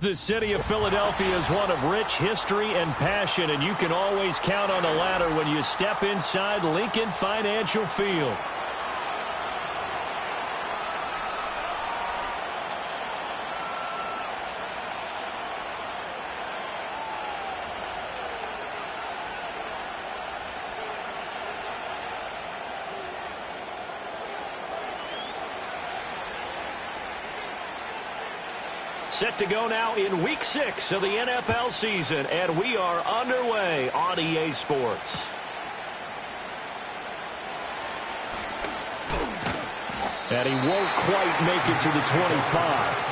The city of Philadelphia is one of rich history and passion, and you can always count on the ladder when you step inside Lincoln Financial Field. Set to go now in Week 6 of the NFL season, and we are underway on EA Sports. And he won't quite make it to the 25.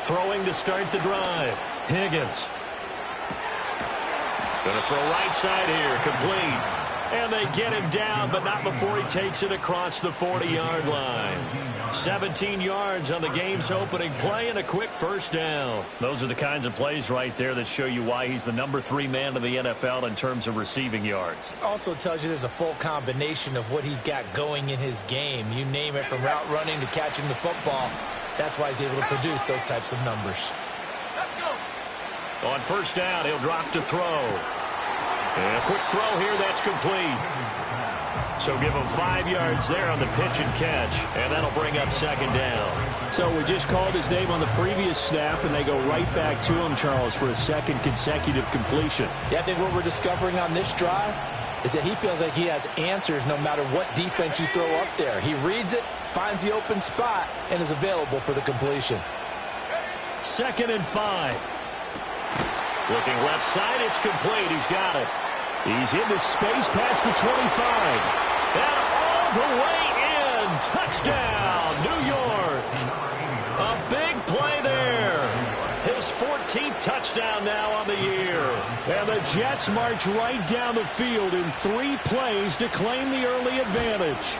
Throwing to start the drive. Higgins. Going to throw right side here. Complete. And they get him down, but not before he takes it across the 40-yard line. 17 yards on the game's opening play and a quick first down. Those are the kinds of plays right there that show you why he's the number 3 man in the NFL in terms of receiving yards. Also tells you there's a full combination of what he's got going in his game. You name it, from route running to catching the football. That's why he's able to produce those types of numbers. Let's go. On first down, he'll drop to throw. And a quick throw here, that's complete. So give him 5 yards there on the pitch and catch, and that'll bring up second down. So we just called his name on the previous snap, and they go right back to him, Charles, for a second consecutive completion. Yeah, I think what we're discovering on this drive is that he feels like he has answers no matter what defense you throw up there. He reads it, finds the open spot, and is available for the completion. 2nd and 5. Looking left side, it's complete. He's got it. He's into space past the 25. And all the way in. Touchdown, New York. A big play there. His 14th touchdown now on the year. And the Jets march right down the field in 3 plays to claim the early advantage.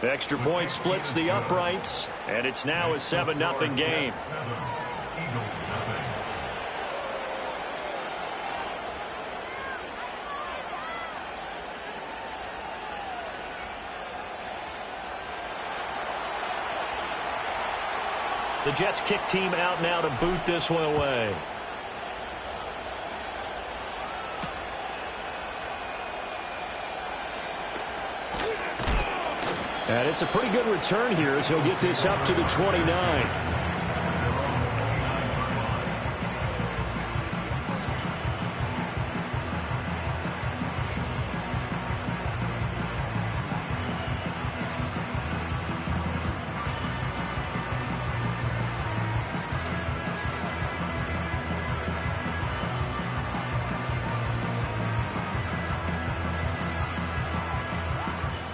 Extra point splits the uprights, and it's now a 7-0 game. The Jets kick team out now to boot this one away. And it's a pretty good return here as he'll get this up to the 29.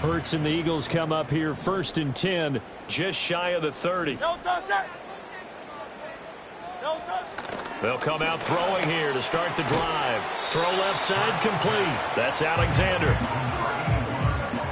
Hurts and the Eagles come up here 1st and 10, just shy of the 30. They'll come out throwing here to start the drive. Throw left side complete. That's Alexander.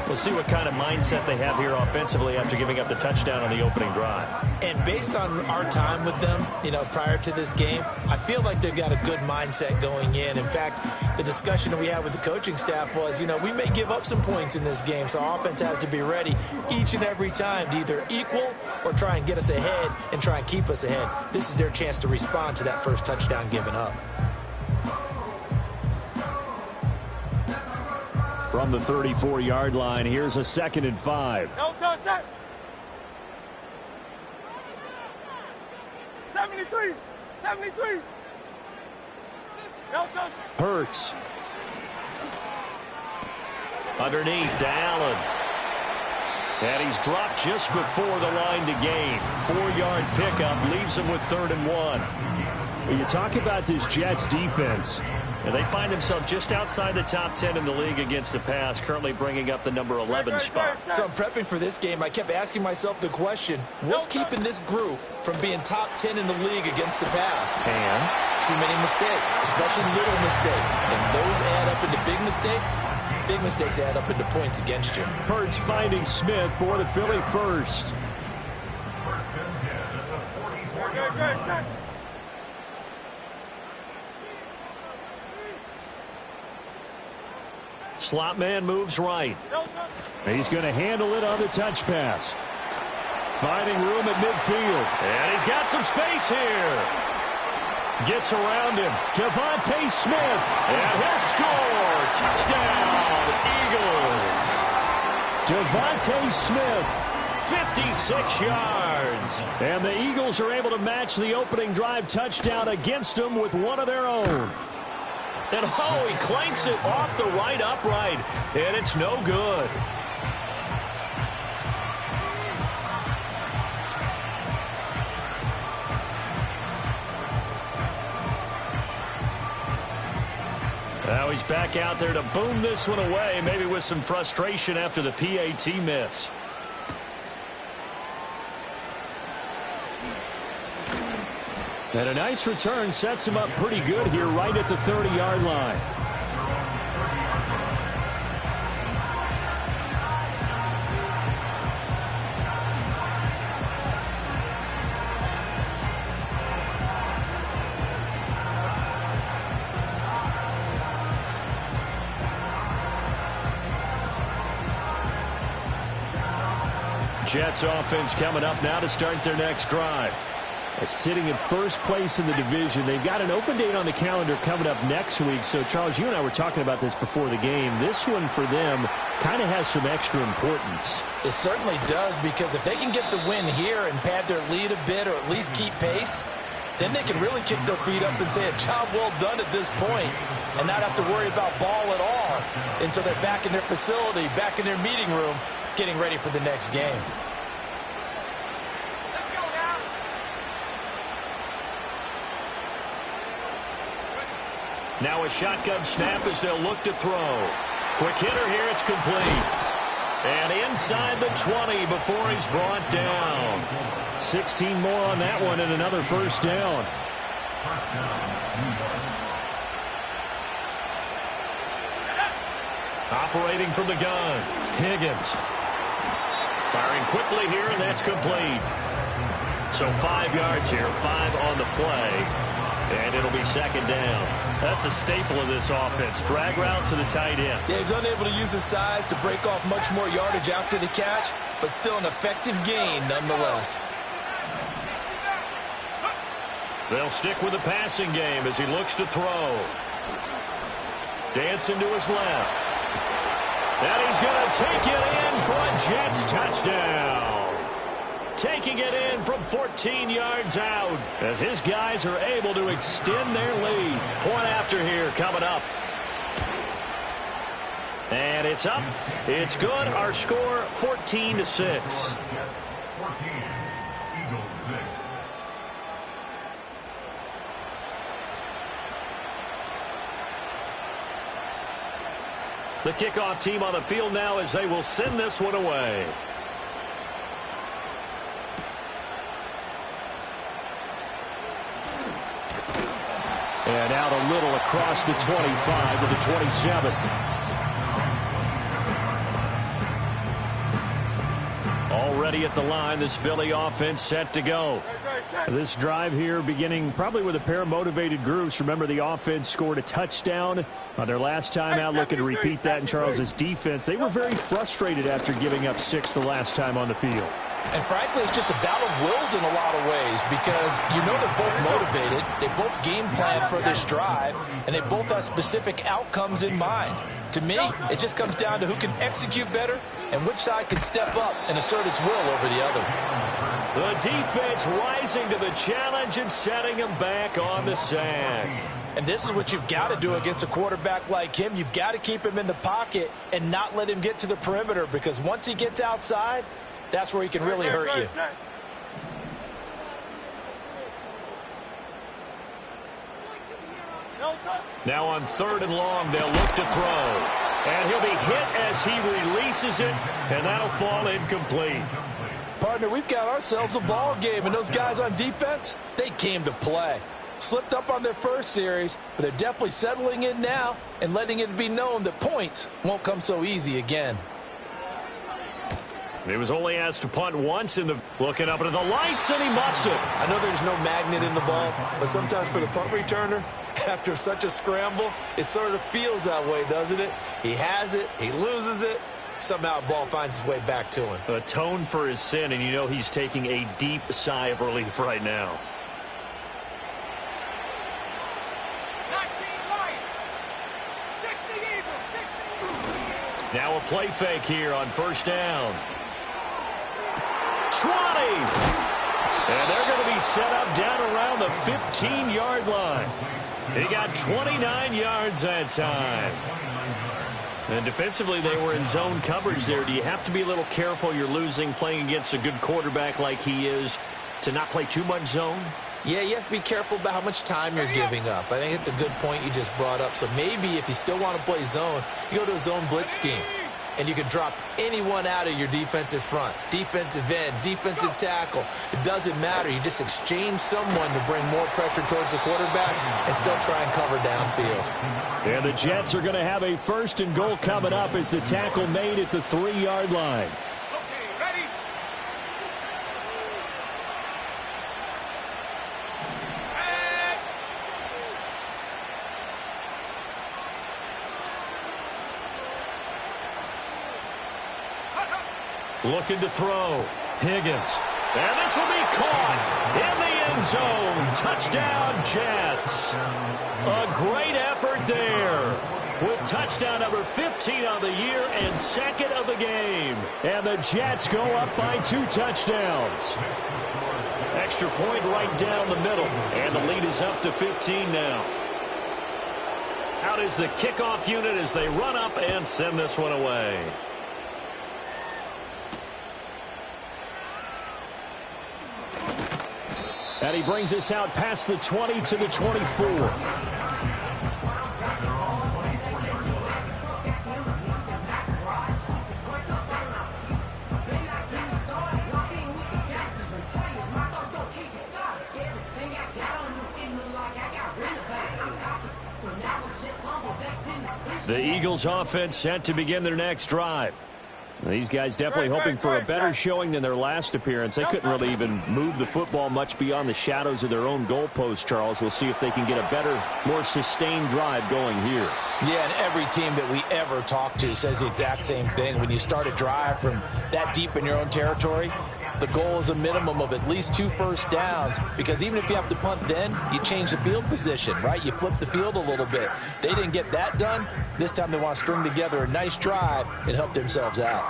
We'll see what kind of mindset they have here offensively after giving up the touchdown on the opening drive. And based on our time with them, prior to this game, I feel like they've got a good mindset going in. In fact, the discussion that we had with the coaching staff was, we may give up some points in this game, so our offense has to be ready each and every time to either equal or try and get us ahead and try and keep us ahead. This is their chance to respond to that first touchdown given up. From the 34-yard line, here's a 2nd and 5. No touch that. 73. No touch. Hurts. Underneath to Allen. And he's dropped just before the line to gain. 4-yard pickup leaves him with 3rd and 1. When you talk about this Jets defense, And they find themselves just outside the top 10 in the league against the pass, currently bringing up the number 11 spot. So I'm prepping for this game. I kept asking myself the question, what's keeping this group from being top 10 in the league against the pass? And too many mistakes, especially little mistakes. And those add up into big mistakes. Big mistakes add up into points against you. Hurts finding Smith for the Philly first. slot man moves right. He's going to handle it on the touch pass. Finding room at midfield. And he's got some space here. Gets around him. Devontae Smith. And he'll score. Touchdown, Eagles. Devontae Smith. 56 yards. And the Eagles are able to match the opening drive touchdown against them with one of their own. And oh, he clanks it off the right upright. And it's no good. Now he's back out there to boom this one away, maybe with some frustration after the PAT miss. And a nice return sets him up pretty good here right at the 30-yard line. Jets offense coming up now to start their next drive. Sitting in first place in the division. They've got an open date on the calendar coming up next week. So, Charles, you and I were talking about this before the game. This one for them kind of has some extra importance. It certainly does, because if they can get the win here and pad their lead a bit or at least keep pace, then they can really kick their feet up and say a job well done at this point and not have to worry about ball at all until they're back in their facility, back in their meeting room, getting ready for the next game. Now a shotgun snap as they'll look to throw. Quick hitter here, it's complete. And inside the 20 before he's brought down. 16 more on that one and another first down. Operating from the gun, Higgins. Firing quickly here, and that's complete. So 5 yards here, 5 on the play. And it'll be second down. That's a staple of this offense. Drag route to the tight end. Yeah, he's unable to use his size to break off much more yardage after the catch, but still an effective gain nonetheless. They'll stick with the passing game as he looks to throw. Dancing to his left. And he's going to take it in for a Jets touchdown. Taking it in from 14 yards out as his guys are able to extend their lead. Point after here coming up. And it's up. It's good. Our score 14-6. The kickoff team on the field now as they will send this one away. And out a little across the 25 to the 27. Already at the line, this Philly offense set to go. This drive here beginning probably with a pair of motivated groups. Remember, the offense scored a touchdown on their last time out, looking to repeat that in Charles's defense. They were very frustrated after giving up 6 the last time on the field. And frankly, it's just a battle of wills in a lot of ways, because you know they're both motivated, they both game plan for this drive, and they both have specific outcomes in mind. To me, it just comes down to who can execute better and which side can step up and assert its will over the other. The defense rising to the challenge and setting him back on the sack. And this is what you've got to do against a quarterback like him. You've got to keep him in the pocket and not let him get to the perimeter, because once he gets outside, that's where he can really hurt you. Now on 3rd and long, they'll look to throw. And he'll be hit as he releases it, and that'll fall incomplete. Partner, we've got ourselves a ball game, and those guys on defense, they came to play. Slipped up on their first series, but they're definitely settling in now and letting it be known that points won't come so easy again. He was only asked to punt once in the looking up into the lights, and he muffs it. I know there's no magnet in the ball, but sometimes for the punt returner, after such a scramble, it sort of feels that way, doesn't it? He has it, he loses it, somehow the ball finds its way back to him. Atone for his sin, and you know he's taking a deep sigh of relief right now. Now a play fake here on 1st down. 20! And they're going to be set up down around the 15-yard line. He got 29 yards that time. And defensively, they were in zone coverage there. Do you have to be a little careful? You're losing playing against a good quarterback like he is to not play too much zone? Yeah, you have to be careful about how much time you're giving up. I think it's a good point you just brought up. So maybe if you still want to play zone, you go to a zone blitz scheme. And you can drop anyone out of your defensive front. Defensive end, defensive tackle. It doesn't matter. You just exchange someone to bring more pressure towards the quarterback and still try and cover downfield. And the Jets are going to have a 1st and goal coming up as the tackle made at the 3-yard line. Looking to throw. Higgins. And this will be caught in the end zone. Touchdown, Jets. A great effort there. With touchdown number 15 on the year and 2nd of the game. And the Jets go up by 2 touchdowns. Extra point right down the middle. And the lead is up to 15 now. Out is the kickoff unit as they run up and send this one away. And he brings us out past the 20 to the 24. The Eagles offense set to begin their next drive. These guys definitely hoping for a better showing than their last appearance. They couldn't really even move the football much beyond the shadows of their own goalpost, Charles. We'll see if they can get a better, more sustained drive going here. Yeah, and every team that we ever talk to says the exact same thing. When you start a drive from that deep in your own territory, the goal is a minimum of at least 2 first downs, because even if you have to punt then, you change the field position, right? You flip the field a little bit. They didn't get that done. This time they want to string together a nice drive and help themselves out.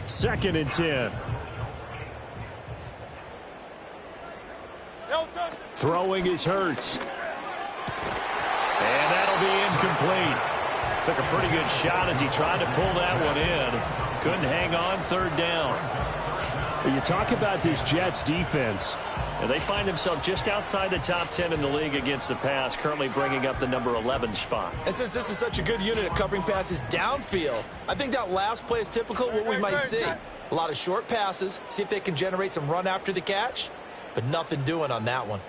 2nd and 10. Throwing is Hurts. And that'll be incomplete. Took a pretty good shot as he tried to pull that one in. Couldn't hang on 3rd down. You talk about this Jets defense. And they find themselves just outside the top 10 in the league against the pass, currently bringing up the number 11 spot. And since this is such a good unit at covering passes downfield, I think that last play is typical of what we might see. A lot of short passes, see if they can generate some run after the catch, but nothing doing on that one.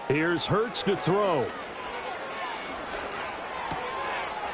Here's Hurts to throw.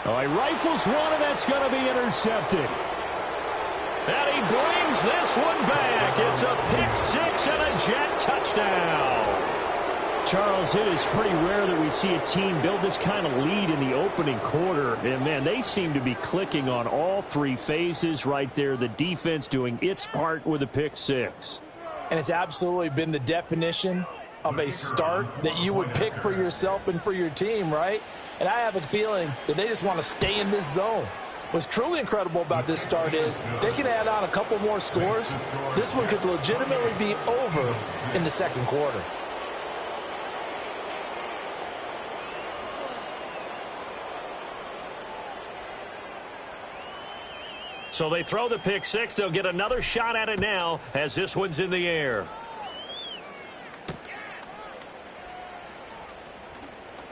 Oh, he rifles one, and that's going to be intercepted. And he brings this one back. It's a pick-6 and a Jet touchdown. Charles, it is pretty rare that we see a team build this kind of lead in the opening quarter. And, man, they seem to be clicking on all 3 phases right there. The defense doing its part with a pick-6. And it's absolutely been the definition of a start that you would pick for yourself and for your team, right? And I have a feeling that they just want to stay in this zone. What's truly incredible about this start is they can add on a couple more scores. This one could legitimately be over in the 2nd quarter. So they throw the pick six. They'll get another shot at it now as this one's in the air.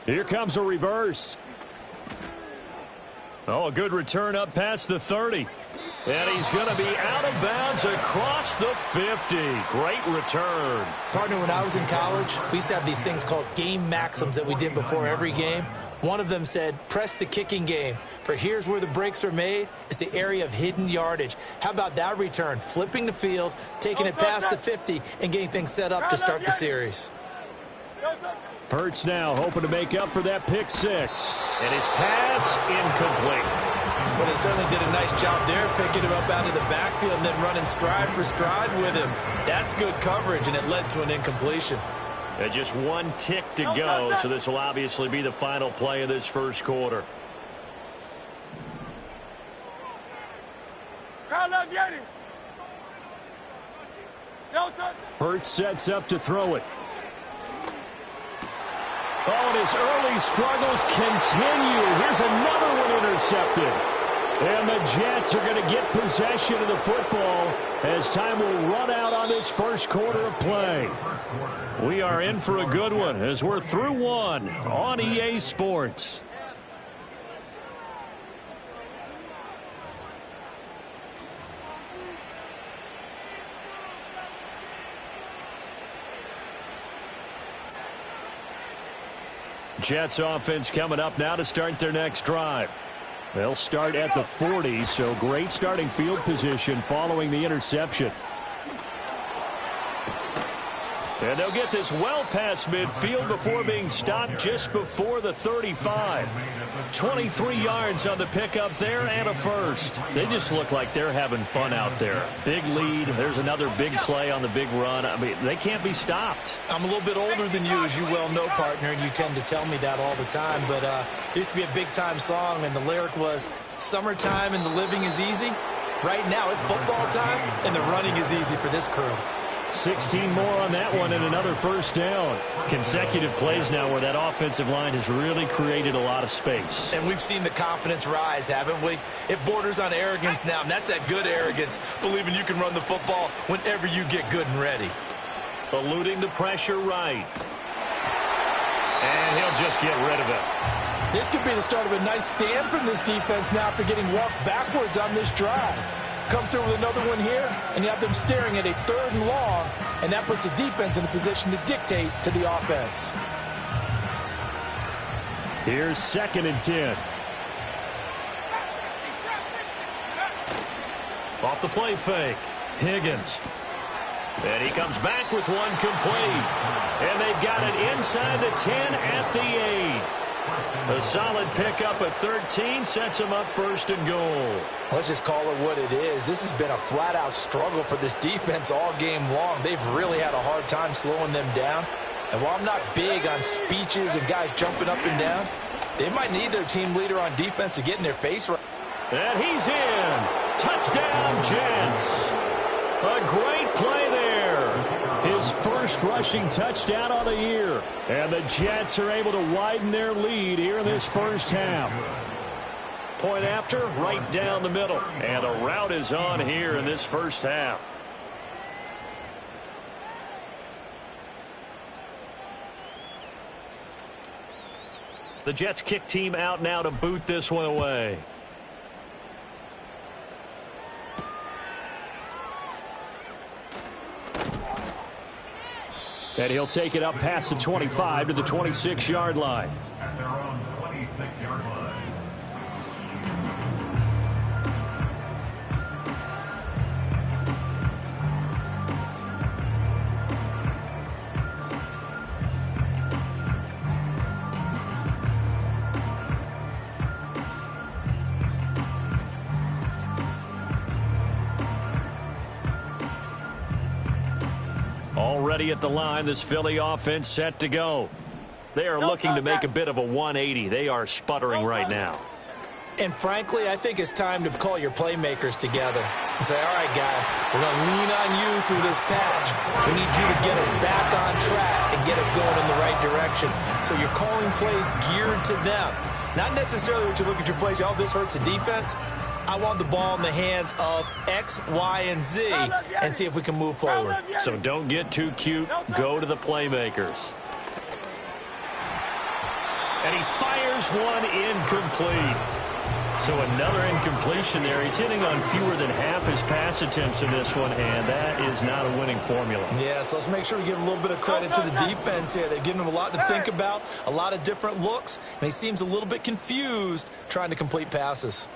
Here comes a reverse. Oh, a good return up past the 30. And he's going to be out of bounds across the 50. Great return. Partner, when I was in college, we used to have these things called game maxims that we did before every game. One of them said, press the kicking game. For here's where the breaks are made. It's the area of hidden yardage. How about that return? Flipping the field, taking it past the 50, and getting things set up to start the series. Hurts now, hoping to make up for that pick six. And his pass incomplete. Well, they certainly did a nice job there, picking him up out of the backfield and then running stride for stride with him. That's good coverage, and it led to an incompletion. And just one tick to go, so this will obviously be the final play of this first quarter. Hurts sets up to throw it. Oh, and his early struggles continue. Here's another one intercepted. And the Jets are going to get possession of the football as time will run out on this first quarter of play. We are in for a good one as we're through one on EA Sports. Jets offense coming up now to start their next drive. They'll start at the 40, so great starting field position following the interception. And they'll get this well past midfield before being stopped just before the 35. 23 yards on the pickup there and a first. They just look like they're having fun out there. Big lead. There's another big play on the big run. I mean, they can't be stopped. I'm a little bit older than you, as you well know, partner, and you tend to tell me that all the time. But there used to be a big-time song, and the lyric was, summertime and the living is easy. Right now, it's football time, and the running is easy for this crew. 16 more on that one and another first down. Consecutive plays now where that offensive line has really created a lot of space. And we've seen the confidence rise, haven't we? It borders on arrogance now, and that's that good arrogance, believing you can run the football whenever you get good and ready. Eluding the pressure right. And he'll just get rid of it. This could be the start of a nice stand from this defense now after getting walked backwards on this drive. Come through with another one here, and you have them staring at a 3rd and long, and that puts the defense in a position to dictate to the offense. Here's 2nd and 10. Off the play fake. Higgins. And he comes back with one complete. And they've got it inside the 10 at the 8. A solid pickup at 13 sets him up 1st and goal. Let's just call it what it is. This has been a flat-out struggle for this defense all game long. They've really had a hard time slowing them down. And while I'm not big on speeches and guys jumping up and down, they might need their team leader on defense to get in their face right. And he's in. Touchdown, Jets. A great play there. His first rushing touchdown on the year. And the Jets are able to widen their lead here in this first half. Point after, right down the middle. And a route is on here in this first half. The Jets kick team out now to boot this one away. And he'll take it up past the 25 to the 26-yard line. At their own 26-yard line. Already at the line, this Philly offense set to go. They are looking to make a bit of a 180. They are sputtering right now. And frankly, I think it's time to call your playmakers together and say, all right, guys, we're going to lean on you through this patch. We need you to get us back on track and get us going in the right direction. So you're calling plays geared to them. Not necessarily what you look at your plays, oh, this hurts the defense. I want the ball in the hands of X, Y, and Z and see if we can move forward. So don't get too cute. Go to the playmakers. And he fires one incomplete. So another incompletion there. He's hitting on fewer than half his pass attempts in this one, and that is not a winning formula. Yeah, so let's make sure we give a little bit of credit to the defense here. They're giving him a lot to think about, a lot of different looks, and he seems a little bit confused trying to complete passes.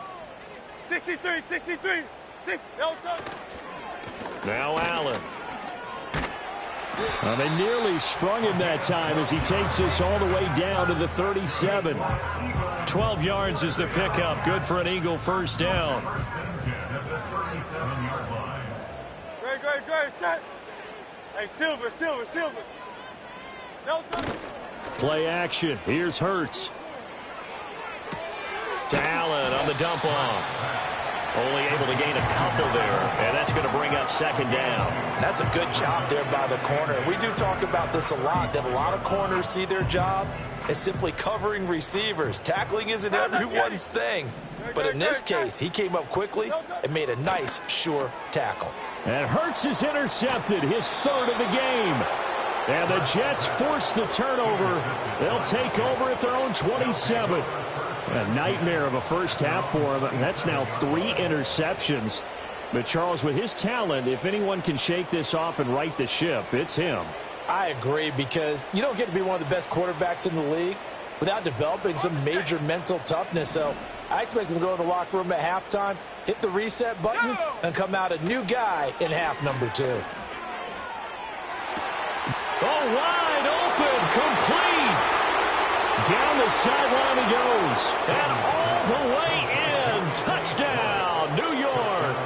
63, 63, 6, no touch. Now Allen. Well, they nearly sprung him that time as he takes this all the way down to the 37. 12 yards is the pickup. Good for an Eagle first down. Great, set. Hey, Silver. No touch. Play action. Here's Hurts. To Allen on the dump off. Only able to gain a couple there, and that's going to bring up second down. That's a good job there by the corner. We do talk about this a lot, that a lot of corners see their job as simply covering receivers. Tackling isn't everyone's thing. But in this case, he came up quickly and made a nice, sure tackle. And Hurts is intercepted, his third of the game. And the Jets force the turnover. They'll take over at their own 27. A nightmare of a first half for him. That's now 3 interceptions. But Charles, with his talent, if anyone can shake this off and right the ship, it's him. I agree, because you don't get to be one of the best quarterbacks in the league without developing some major mental toughness. So I expect him to go in the locker room at halftime, hit the reset button, and come out a new guy in half number 2. Oh, wide open, complete. Down the sideline he goes. And all the way in. Touchdown, New York.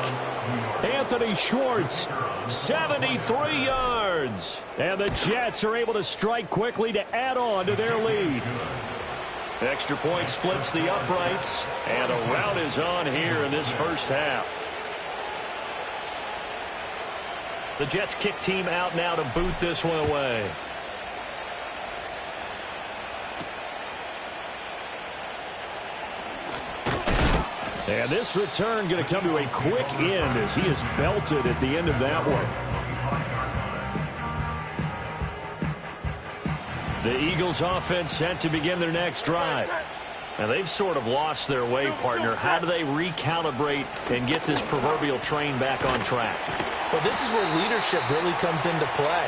Anthony Schwartz, 73 yards. And the Jets are able to strike quickly to add on to their lead. Extra point splits the uprights. And a rout is on here in this first half. The Jets kick team out now to boot this one away. And this return going to come to a quick end as he is belted at the end of that one. The Eagles offense set to begin their next drive. Now they've sort of lost their way, partner. How do they recalibrate and get this proverbial train back on track? Well, this is where leadership really comes into play.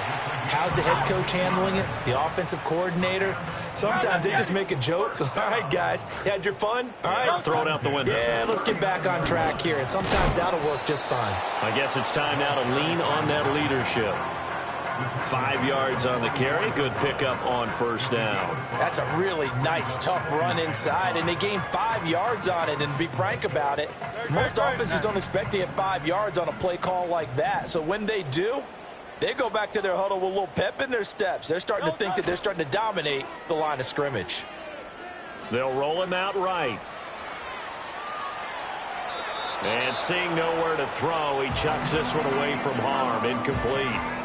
How's the head coach handling it? The offensive coordinator? Sometimes they just make a joke. All right, guys, you had your fun? All right. Throw it out the window. Yeah, let's get back on track here. And sometimes that'll work just fine. I guess it's time now to lean on that leadership. 5 yards on the carry. Good pickup on first down. That's a really nice, tough run inside, and they gained 5 yards on it. And to be frank about it, most offenses don't expect to get 5 yards on a play call like that. So when they do, they go back to their huddle with a little pep in their steps. They're starting to think that they're starting to dominate the line of scrimmage. They'll roll him out right. And seeing nowhere to throw, he chucks this one away from harm. Incomplete.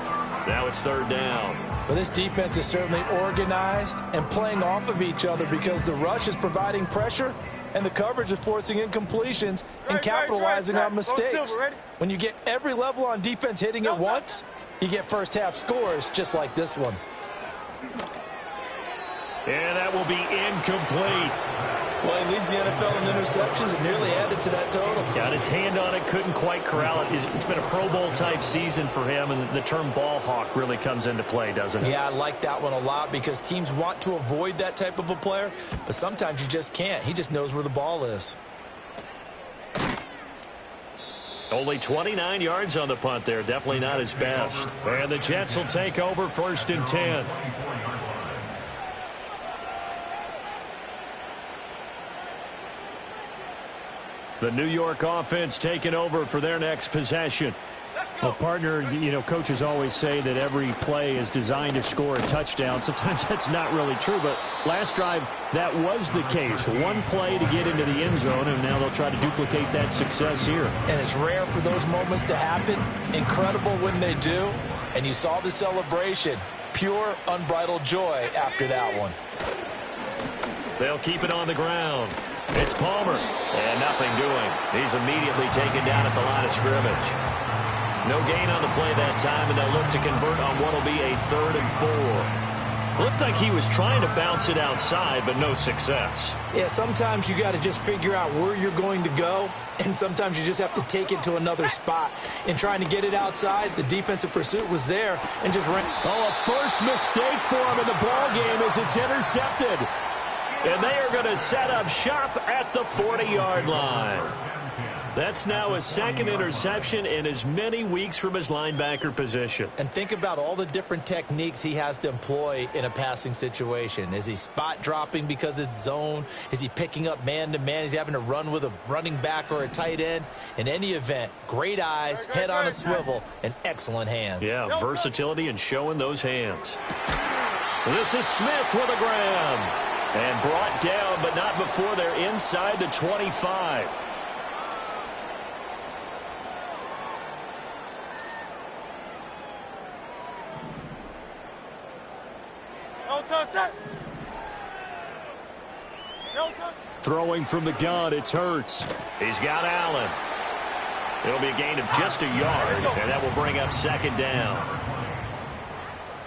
Now it's third down. Well, this defense is certainly organized and playing off of each other because the rush is providing pressure and the coverage is forcing incompletions and capitalizing on mistakes. When you get every level on defense hitting at once, you get first half scores just like this one. And that will be incomplete. Well, he leads the NFL in interceptions and nearly added to that total. Got his hand on it, couldn't quite corral it. It's been a Pro Bowl type season for him, and the term ball hawk really comes into play, doesn't it? Yeah, I like that one a lot because teams want to avoid that type of a player, but sometimes you just can't. He just knows where the ball is. Only 29 yards on the punt there. Definitely not his best. And the Jets will take over first and 10. The New York offense taking over for their next possession. Well, partner, you know, coaches always say that every play is designed to score a touchdown. Sometimes that's not really true, but last drive, that was the case. One play to get into the end zone, and now they'll try to duplicate that success here. And it's rare for those moments to happen. Incredible when they do. And you saw the celebration. Pure, unbridled joy after that one. They'll keep it on the ground. It's Palmer, and nothing doing. He's immediately taken down at the line of scrimmage. No gain on the play that time, and they'll look to convert on what will be a 3rd and 4. Looked like he was trying to bounce it outside, but no success. Yeah, sometimes you got to just figure out where you're going to go, and sometimes you just have to take it to another spot. In trying to get it outside, the defensive pursuit was there and just ran. Oh, a first mistake for him in the ball game as it's intercepted. And they are going to set up shop at the 40-yard line. That's now his 2nd interception in as many weeks from his linebacker position. And think about all the different techniques he has to employ in a passing situation. Is he spot dropping because it's zone? Is he picking up man-to-man? Is he having to run with a running back or a tight end? In any event, great eyes, head on a swivel, and excellent hands. Yeah, versatility and showing those hands. This is Smith with a grab. And brought down, but not before they're inside the 25. Throwing from the gun, it's Hurts. He's got Allen. It'll be a gain of just a yard, and that will bring up 2nd down.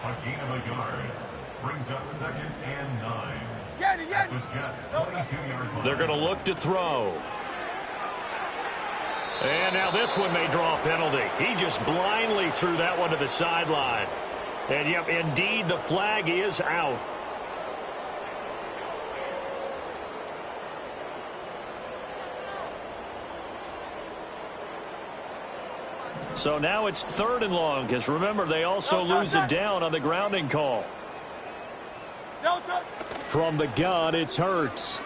A gain of a yard brings up 2nd and 9. The Jets, 22-yard line. They're going to look to throw. And now this one may draw a penalty. He just blindly threw that one to the sideline. And, yep, indeed, the flag is out. So now it's 3rd and long, because remember, they also lose it down on the grounding call. From the gun, it's Hurts.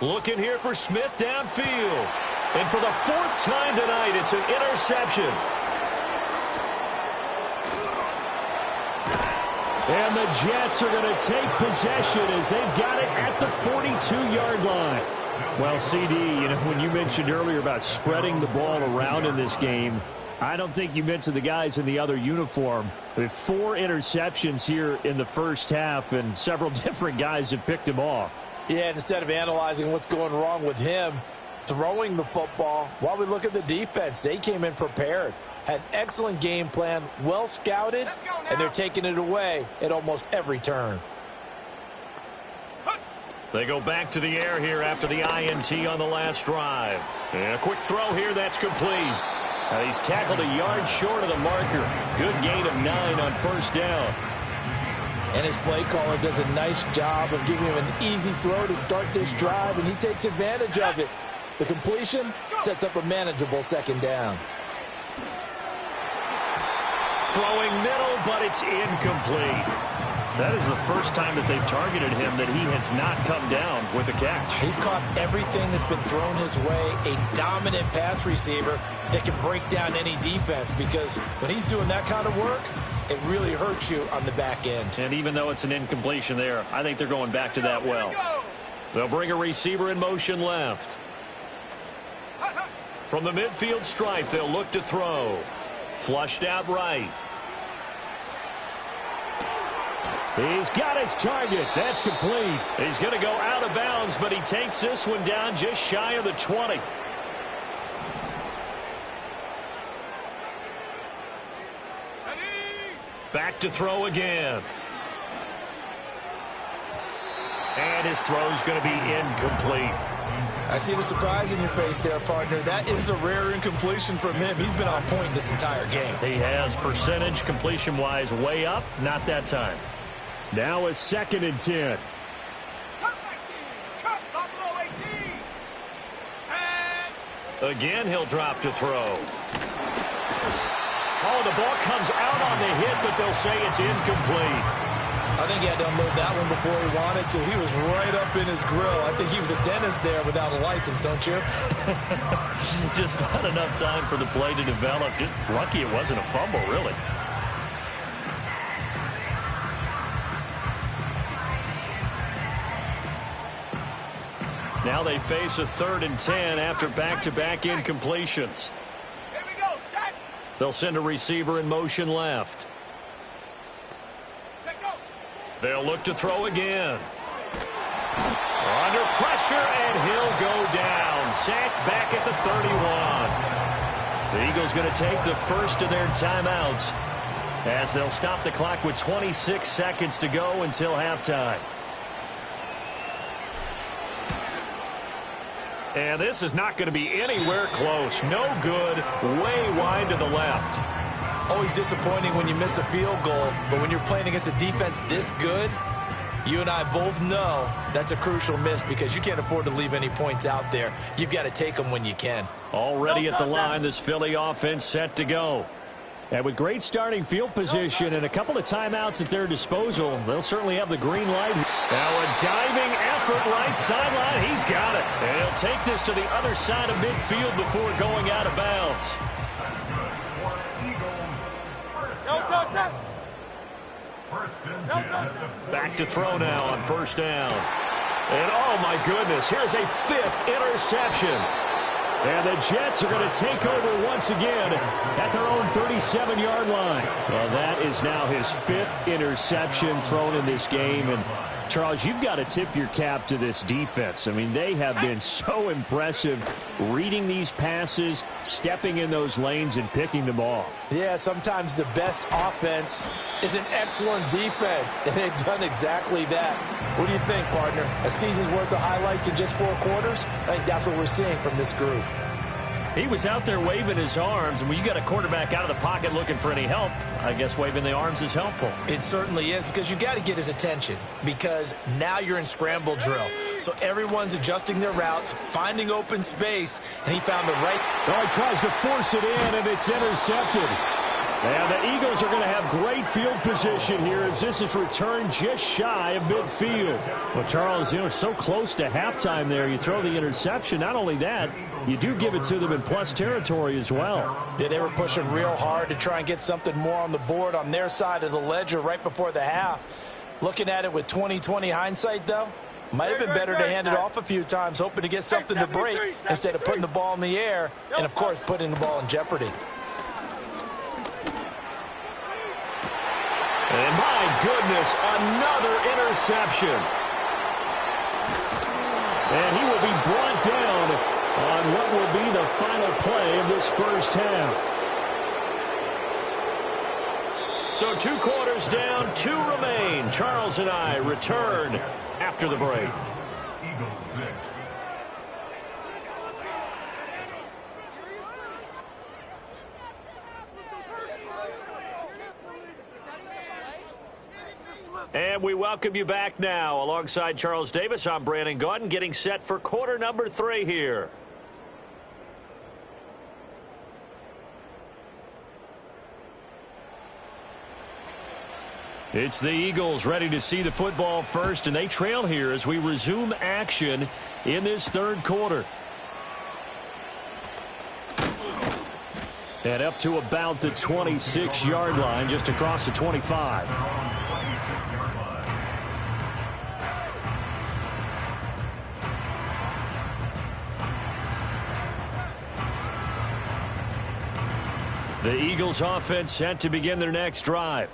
Looking here for Smith downfield. And for the 4th time tonight, it's an interception. And the Jets are going to take possession as they've got it at the 42-yard line. Well, CD, you know, when you mentioned earlier about spreading the ball around in this game, I don't think you mentioned the guys in the other uniform. With 4 interceptions here in the first half, and several different guys have picked him off. Yeah, and instead of analyzing what's going wrong with him throwing the football, while we look at the defense, they came in prepared. Had excellent game plan, well scouted, and they're taking it away at almost every turn. They go back to the air here after the INT on the last drive. And a quick throw here, that's complete. He's tackled a yard short of the marker. Good gain of 9 on 1st down. And his play caller does a nice job of giving him an easy throw to start this drive, and he takes advantage of it. The completion sets up a manageable 2nd down. Throwing middle, but it's incomplete. That is the first time that they've targeted him that he has not come down with a catch. He's caught everything that's been thrown his way. A dominant pass receiver that can break down any defense, because when he's doing that kind of work, it really hurts you on the back end. And even though it's an incompletion there, I think they're going back to that well. They'll bring a receiver in motion left. From the midfield stripe, they'll look to throw. Flushed out right. He's got his target. That's complete. He's going to go out of bounds, but he takes this one down just shy of the 20. Back to throw again. And his throw's going to be incomplete. I see the surprise in your face there, partner. That is a rare incompletion from him. He's been on point this entire game. He has percentage completion-wise way up. Not that time. Now a 2nd and 10. Again, he'll drop to throw. Oh, the ball comes out on the hit, but they'll say it's incomplete. I think he had to unload that one before he wanted to. He was right up in his grill. I think he was a dentist there without a license, don't you? Just not enough time for the play to develop. Just lucky it wasn't a fumble, really. Now they face a 3rd and 10 after back-to-back incompletions. Here we go, set. They'll send a receiver in motion left. Set, go. They'll look to throw again. Under pressure, and he'll go down. Sacked back at the 31. The Eagles going to take the first of their timeouts as they'll stop the clock with 26 seconds to go until halftime. And this is not going to be anywhere close. No good. Way wide to the left. Always disappointing when you miss a field goal, but when you're playing against a defense this good, you and I both know that's a crucial miss because you can't afford to leave any points out there. You've got to take them when you can. Already at the line, this Philly offense set to go. And with great starting field position and a couple of timeouts at their disposal, they'll certainly have the green light. Now a diving effort right sideline. He's got it. And he'll take this to the other side of midfield before going out of bounds. Back to throw now on first down. And oh my goodness, here's a 5th interception. And the Jets are going to take over once again at their own 37-yard line. Well, that is now his 5th interception thrown in this game. And, Charles, you've got to tip your cap to this defense. I mean, they have been so impressive reading these passes, stepping in those lanes, and picking them off. Yeah, sometimes the best offense is an excellent defense, and they've done exactly that. What do you think, partner? A season's worth of highlights in just 4 quarters? I think that's what we're seeing from this group. He was out there waving his arms, and when you got a quarterback out of the pocket looking for any help, I guess waving the arms is helpful. It certainly is, because you got to get his attention, because now you're in scramble drill. So everyone's adjusting their routes, finding open space, and he found the right. Oh, he tries to force it in, and it's intercepted. And the Eagles are going to have great field position here as this is returned just shy of midfield. Well, Charles, you know, so close to halftime there. You throw the interception. Not only that, you do give it to them in plus territory as well. Yeah, they were pushing real hard to try and get something more on the board on their side of the ledger right before the half. Looking at it with 20/20 hindsight, though, might have been better to hand it off a few times, hoping to get something to break instead of putting the ball in the air and, of course, putting the ball in jeopardy. And my goodness, another interception. And he will be brought down on what will be the final play of this first half. So 2 quarters down, 2 remain. Charles and I return after the break. Eagles 6. And we welcome you back now. Alongside Charles Davis, I'm Brandon Gaudin, getting set for quarter number 3 here. It's the Eagles ready to see the football first, and they trail here as we resume action in this 3rd quarter. And up to about the 26-yard line, just across the 25. The Eagles offense set to begin their next drive.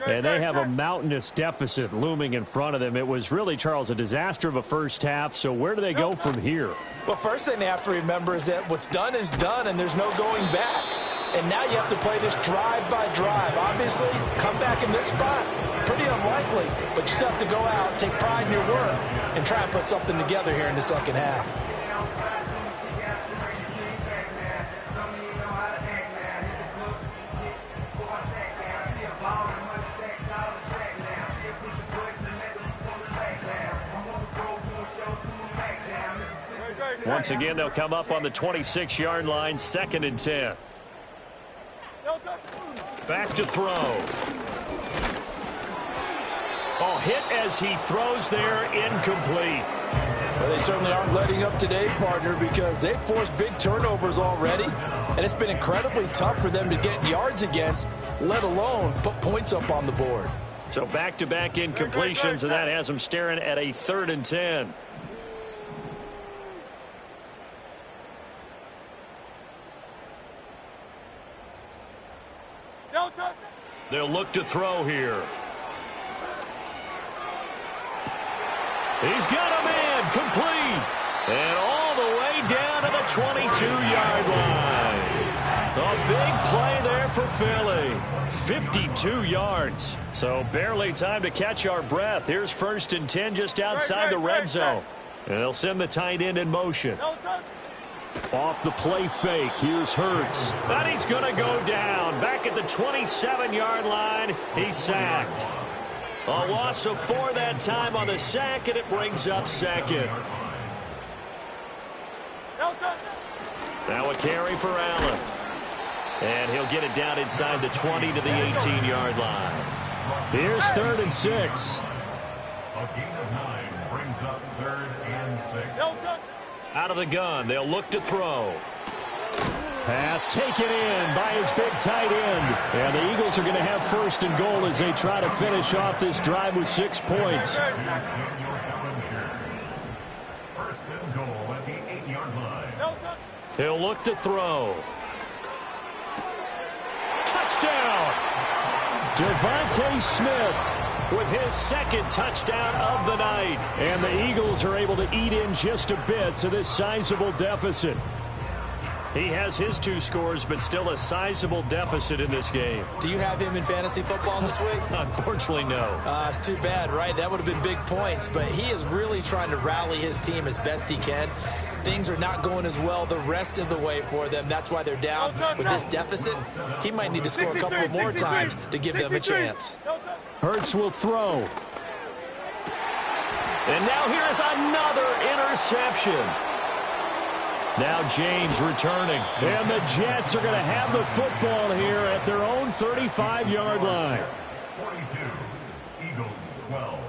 And they have a mountainous deficit looming in front of them. It was really, Charles, a disaster of a first half. So where do they go from here? Well, first thing they have to remember is that what's done is done, and there's no going back. And now you have to play this drive by drive. Obviously, come back in this spot, pretty unlikely. But you still have to go out, take pride in your work, and try and put something together here in the second half. Once again, they'll come up on the 26-yard line, 2nd and 10. Back to throw. Oh, hit as he throws there, incomplete. Well, they certainly aren't letting up today, partner, because they've forced big turnovers already, and it's been incredibly tough for them to get yards against, let alone put points up on the board. So back-to-back incompletions, and that has them staring at a 3rd and 10. They'll look to throw here. He's got a man complete. And all the way down to the 22-yard line. A big play there for Philly. 52 yards. So barely time to catch our breath. Here's 1st and 10 just outside the red zone. And they'll send the tight end in motion. Off the play fake. Here's Hurts. And he's going to go down. Back at the 27-yard line. He's sacked. A loss of 4 that time on the sack, and it brings up 2nd. Now a carry for Allen. And he'll get it down inside the 20 to the 18-yard line. Here's 3rd and 6. A gain of 9 brings up 3rd and 6. Out of the gun, they'll look to throw. Pass taken in by his big tight end. And the Eagles are going to have 1st and goal as they try to finish off this drive with 6 points. 1st and goal at the 8-yard line. He'll look to throw. Touchdown! Devontae Smith with his 2nd touchdown of the night. And the Eagles are able to eat in just a bit to this sizable deficit. He has his 2 scores, but still a sizable deficit in this game. Do you have him in fantasy football this week? Unfortunately, no. It's too bad, right? That would have been big points. But he is really trying to rally his team as best he can. Things are not going as well the rest of the way for them. That's why they're down with this deficit. He might need to score a couple more times to give them a chance. Hurts will throw. And now here's another interception. Now James returning. And the Jets are going to have the football here at their own 35-yard line. 42, Eagles 12.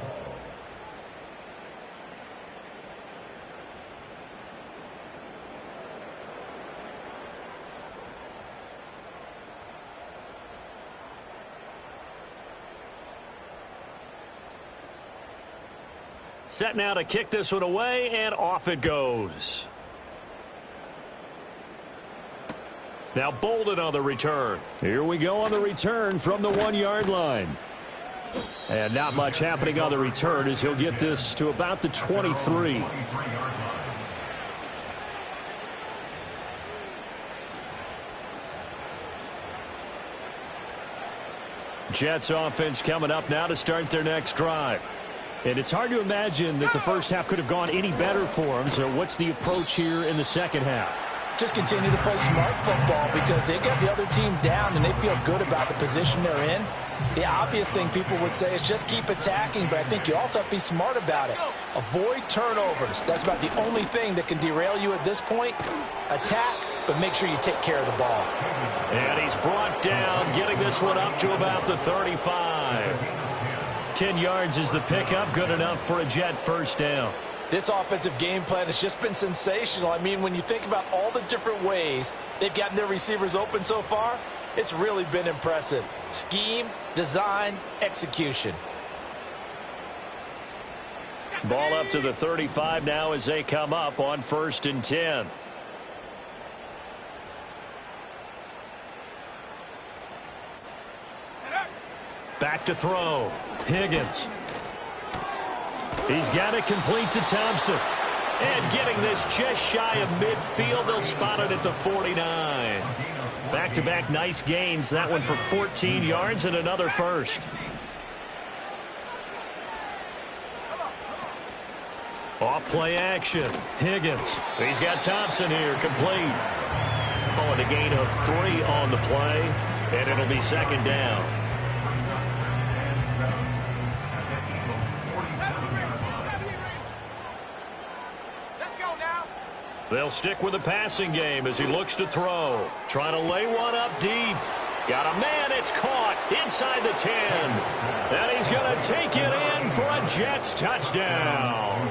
Set now to kick this one away, and off it goes. Now Bolden on the return. Here we go on the return from the 1-yard line. And not much happening on the return as he'll get this to about the 23. Jets offense coming up now to start their next drive. And it's hard to imagine that the first half could have gone any better for them. So what's the approach here in the second half? Just continue to play smart football because they got the other team down and they feel good about the position they're in. The obvious thing people would say is just keep attacking, but I think you also have to be smart about it. Avoid turnovers. That's about the only thing that can derail you at this point. Attack, but make sure you take care of the ball. And he's brought down, getting this one up to about the 35. 10 yards is the pickup, good enough for a Jet first down. This offensive game plan has just been sensational. I mean, when you think about all the different ways they've gotten their receivers open so far, it's really been impressive. Scheme, design, execution. Ball up to the 35 now as they come up on 1st and 10. Back to throw. Higgins. He's got it complete to Thompson. And getting this just shy of midfield, they'll spot it at the 49. Back-to-back nice gains. That one for 14 yards and another first. Off play action. Higgins. He's got Thompson here, complete. Calling a gain of 3 on the play, and it'll be 2nd down. They'll stick with the passing game as he looks to throw. Trying to lay one up deep. Got a man, it's caught inside the 10. And he's going to take it in for a Jets touchdown.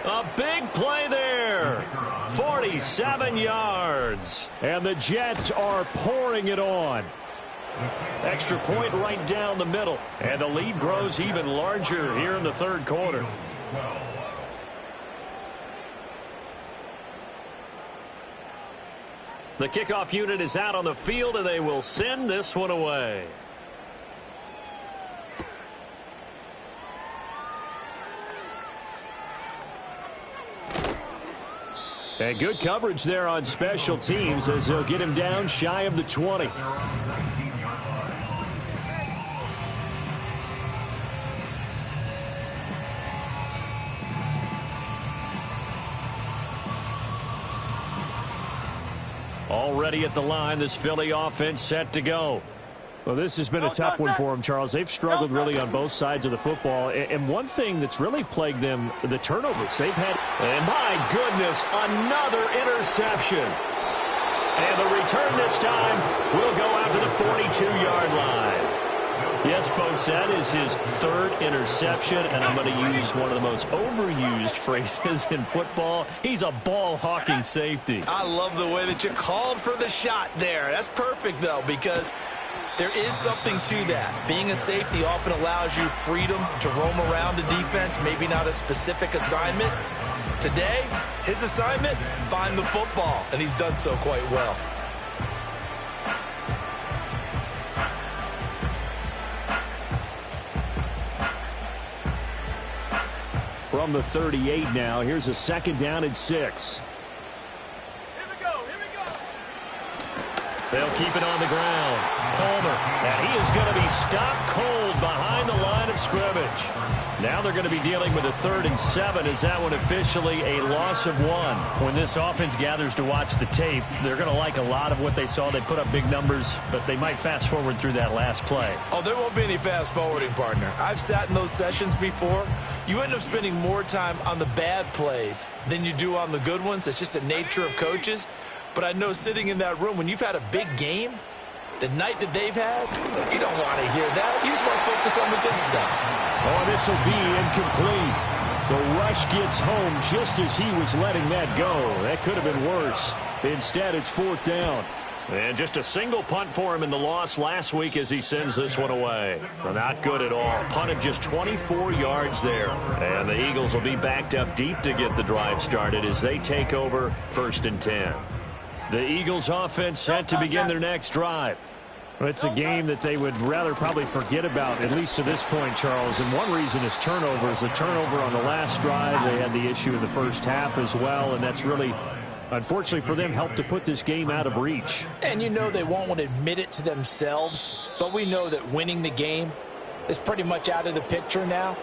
A big play there. 47 yards. And the Jets are pouring it on. Extra point right down the middle. And the lead grows even larger here in the 3rd quarter. The kickoff unit is out on the field, and they will send this one away. And good coverage there on special teams as they'll get him down shy of the 20. Already at the line, this Philly offense set to go. Well, this has been a tough one for them, Charles. They've struggled really on both sides of the football. And one thing that's really plagued them, the turnovers. They've had, and my goodness, another interception. And the return this time will go out to the 42-yard line. Yes, folks, that is his third interception, and I'm going to use one of the most overused phrases in football. He's a ball-hawking safety. I love the way that you called for the shot there. That's perfect, though, because there is something to that. Being a safety often allows you freedom to roam around the defense, maybe not a specific assignment. Today, his assignment, find the football, and he's done so quite well. From the 38 now, here's a 2nd down and 6. Here we go. They'll keep it on the ground. Palmer, and he is going to be stopped cold behind the line of scrimmage. Now they're going to be dealing with a 3rd and 7. Is that one officially a loss of 1? When this offense gathers to watch the tape, they're going to like a lot of what they saw. They put up big numbers, but they might fast forward through that last play. Oh, there won't be any fast forwarding, partner. I've sat in those sessions before. You end up spending more time on the bad plays than you do on the good ones. It's just the nature of coaches. But I know sitting in that room, when you've had a big game, the night that they've had, you don't want to hear that. You just want to focus on the good stuff. Oh, this will be incomplete. The rush gets home just as he was letting that go. That could have been worse. Instead, it's 4th down. And just a single punt for him in the loss last week as he sends this one away. Well, not good at all. Punted just 24 yards there. And the Eagles will be backed up deep to get the drive started as they take over 1st and 10. The Eagles offense set to begin their next drive. Well, it's a game that they would rather probably forget about, at least to this point, Charles. And one reason is turnovers. A turnover on the last drive. They had the issue in the first half as well, and that's really, unfortunately for them, helped to put this game out of reach. And you know they won't want to admit it to themselves, but we know that winning the game is pretty much out of the picture now.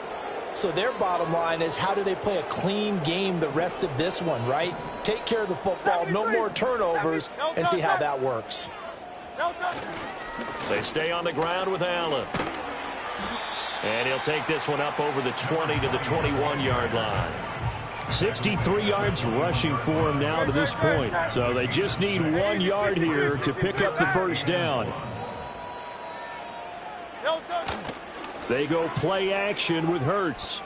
So their bottom line is, how do they play a clean game the rest of this one, right? Take care of the football, no more turnovers, and see how that works. They stay on the ground with Allen. And he'll take this one up over the 20 to the 21-yard line. 63 yards rushing for him now to this point. So they just need 1 yard here to pick up the 1st down. They go play action with Hurts.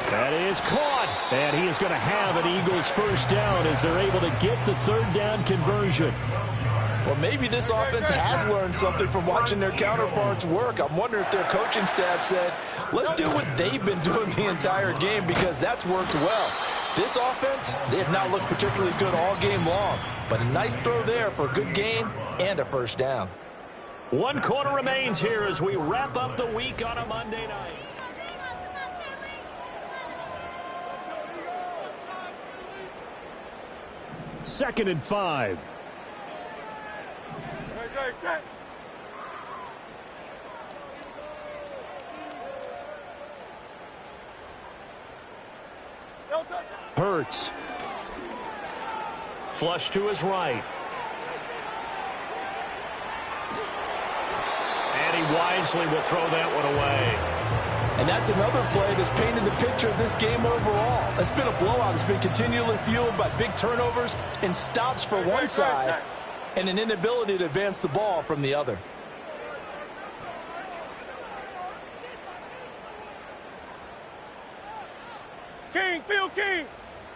That is caught. And he is going to have an Eagles 1st down as they're able to get the 3rd down conversion. Well, maybe this offense has learned something from watching their counterparts work. I'm wondering if their coaching staff said, let's do what they've been doing the entire game, because that's worked well. This offense, they have not looked particularly good all game long. But a nice throw there for a good gain and a 1st down. 1 quarter remains here as we wrap up the week on a Monday night. Second and 5. Hurts. Flush to his right. And he wisely will throw that one away. And that's another play that's painted the picture of this game overall. It's been a blowout. It's been continually fueled by big turnovers and stops for one side and an inability to advance the ball from the other. King, Phil King.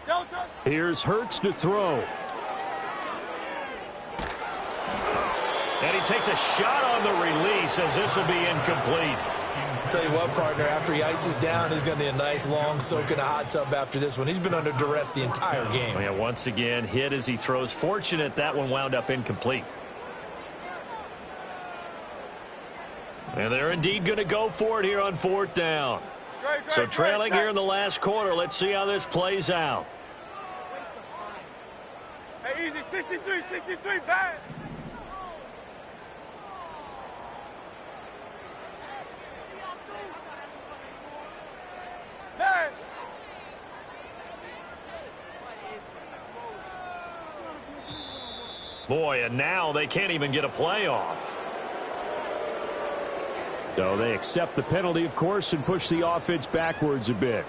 Delta. Here's Hurts to throw. And he takes a shot on the release as this will be incomplete. Tell you what, partner, after he ices down, he's going to need a nice long soak in a hot tub after this one. He's been under duress the entire game. Oh, yeah, once again, hit as he throws. Fortunate that one wound up incomplete. And they're indeed going to go for it here on 4th down. So trailing here in the last quarter, let's see how this plays out. easy. 63, 63, bad. Man. Boy, and now they can't even get a playoff. So they accept the penalty, of course, and push the offense backwards a bit.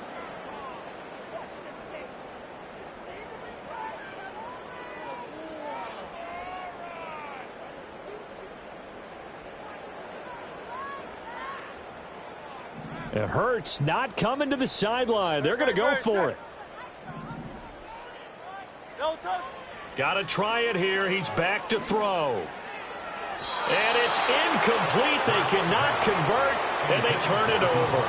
It hurts not coming to the sideline. They're going to go for it. Got to try it here. He's back to throw. And it's incomplete. They cannot convert, and they turn it over.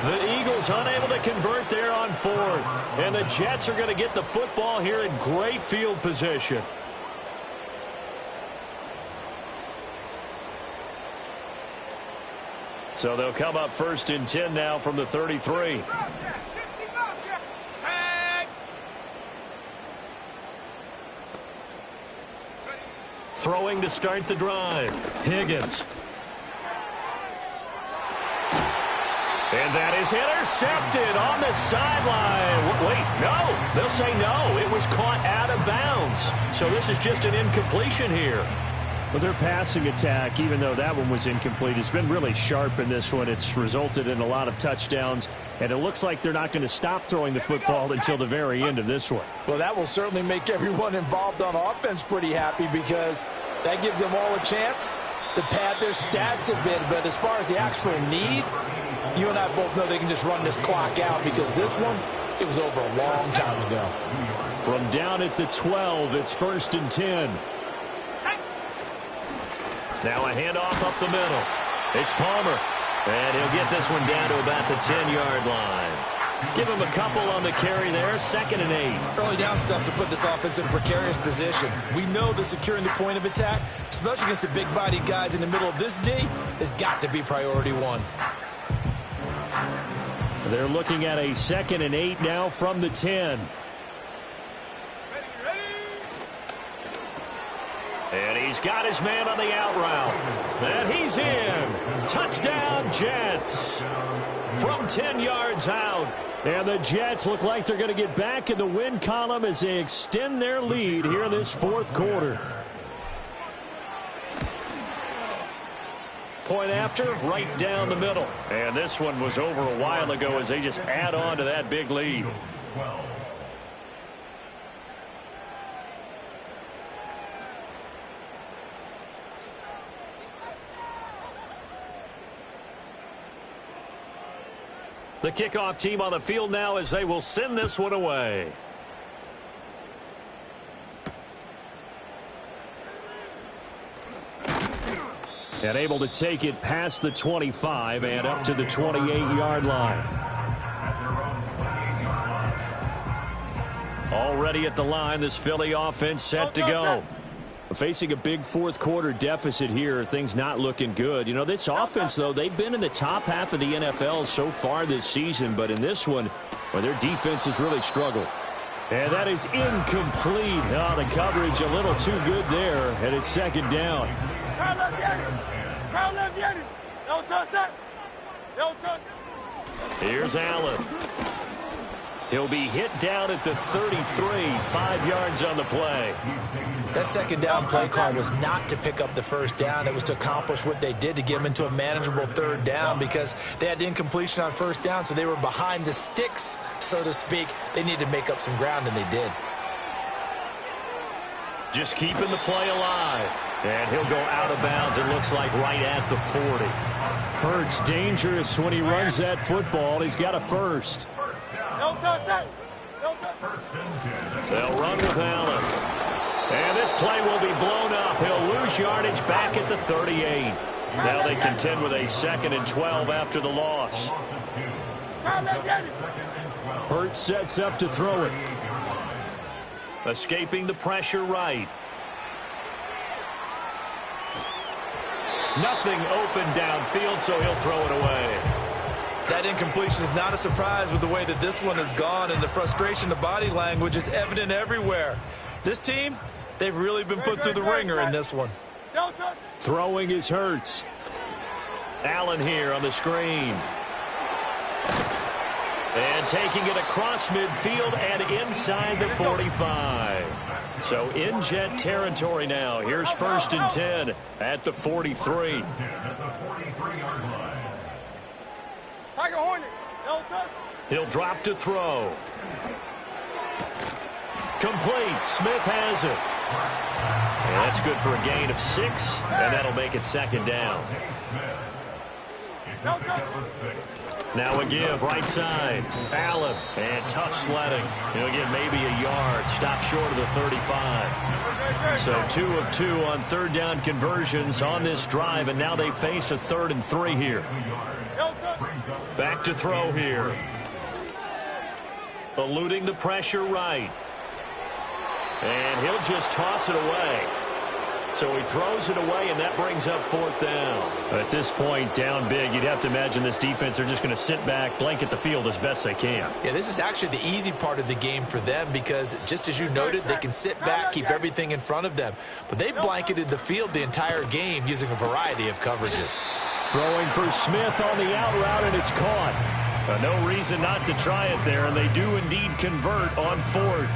The Eagles unable to convert there on fourth. And the Jets are going to get the football here in great field position. So they'll come up 1st and 10 now from the 33. Throwing to start the drive. Higgins. And that is intercepted on the sideline. Wait, no. They'll say no. It was caught out of bounds. So this is just an incompletion here. But their passing attack, even though that one was incomplete, has been really sharp in this one. It's resulted in a lot of touchdowns, and it looks like they're not going to stop throwing the football until the very end of this one. Well, that will certainly make everyone involved on offense pretty happy because that gives them all a chance to pad their stats a bit. But as far as the actual need, you and I both know they can just run this clock out because this one, it was over a long time ago. From down at the 12, it's 1st and 10. Now a handoff up the middle. It's Palmer. And he'll get this one down to about the 10-yard line. Give him a couple on the carry there. 2nd and 8. Early down stuff to put this offense in a precarious position. We know that securing the point of attack, especially against the big-bodied guys in the middle of this D, has got to be priority one. They're looking at a 2nd and 8 now from the 10. And he's got his man on the out route. And he's in. Touchdown, Jets. From 10 yards out. And the Jets look like they're going to get back in the win column as they extend their lead here in this 4th quarter. Point after, right down the middle. And this one was over a while ago as they just add on to that big lead. The kickoff team on the field now as they will send this one away. And able to take it past the 25 and up to the 28-yard line. Already at the line, this Philly offense set to go. Facing a big 4th quarter deficit here, things not looking good. You know, this offense, though, they've been in the top half of the NFL so far this season, but in this one, well, their defense has really struggled. And that is incomplete. Oh, the coverage a little too good there, and it's 2nd down. Here's Allen. He'll be hit down at the 33, 5 yards on the play. That 2nd down play call was not to pick up the 1st down. It was to accomplish what they did to get them into a manageable 3rd down because they had incompletion on 1st down, so they were behind the sticks, so to speak. They needed to make up some ground, and they did. Just keeping the play alive. And he'll go out of bounds, it looks like, right at the 40. Hurts dangerous when he runs that football. He's got a 1st. They'll run with Allen. And this play will be blown up. He'll lose yardage back at the 38. Now they contend with a 2nd and 12 after the loss. Hurts sets up to throw it. Escaping the pressure right. Nothing open downfield, so he'll throw it away. That incompletion is not a surprise with the way that this one has gone, and the frustration of body language is evident everywhere. This team, they've really been put through the ringer in this one. Throwing is Hurts. Allen here on the screen. And taking it across midfield and inside the 45. So in Jet territory now. Here's 1st and 10 at the 43. He'll drop to throw. Complete. Smith has it. And that's good for a gain of 6, and that'll make it 2nd down. Now a give, right side. Allen, and tough sledding. He'll get maybe a yard, stop short of the 35. So 2 of 2 on 3rd down conversions on this drive, and now they face a 3rd and 3 here. Back to throw here. Eluding the pressure right. And he'll just toss it away. So he throws it away, and that brings up 4th down. At this point, down big, you'd have to imagine this defense are just going to sit back, blanket the field as best they can. Yeah, this is actually the easy part of the game for them because, just as you noted, they can sit back, keep everything in front of them. But they blanketed the field the entire game using a variety of coverages. Throwing for Smith on the out route, and it's caught. No reason not to try it there, and they do indeed convert on 4th.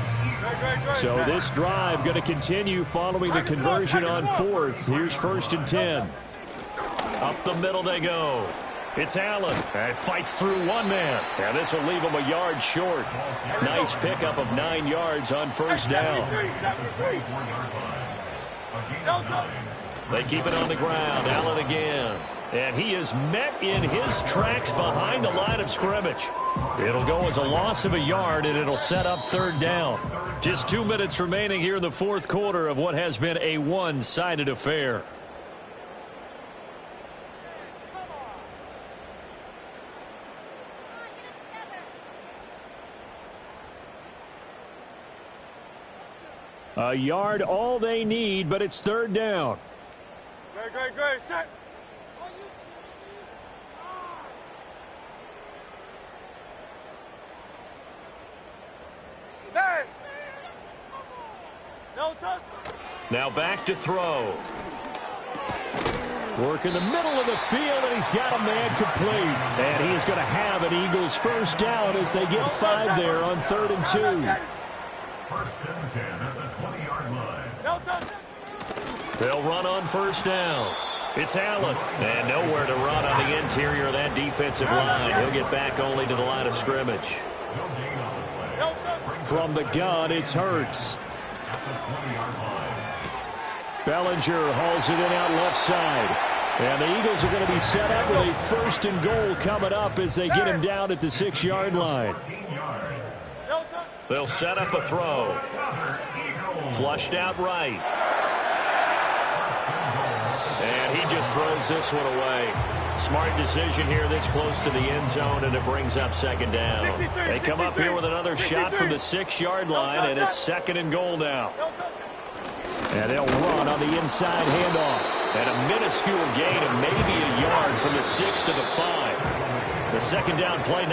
So this drive going to continue following the conversion on 4th. Here's 1st and 10. Up the middle they go. It's Allen. And fights through one man. And this will leave him a yard short. Nice pickup of 9 yards on 1st down. They keep it on the ground. Allen again. And he is met in his tracks behind the line of scrimmage. It'll go as a loss of a yard, and it'll set up 3rd down. Just 2 minutes remaining here in the 4th quarter of what has been a one-sided affair. A yard all they need, but it's 3rd down. Great. Set. Now back to throw. Work in the middle of the field, and he's got a man complete. And he is going to have an Eagles 1st down as they get 5 there on 3rd and 2. 1st and 10 at the 20-yard line. They'll run on 1st down. It's Allen. And nowhere to run on the interior of that defensive line. He'll get back only to the line of scrimmage. From the gun, it's Hurts. Bellinger hauls it in out left side. And the Eagles are going to be set up with a 1st and goal coming up as they get him down at the 6-yard line. They'll set up a throw. Flushed out right. And he just throws this one away. Smart decision here this close to the end zone, and it brings up 2nd down. They come up here with another shot from the 6-yard line, and it's 2nd and goal now. And they'll run on the inside handoff. And a minuscule gain of maybe a yard from the 6 to the 5. The 2nd down play.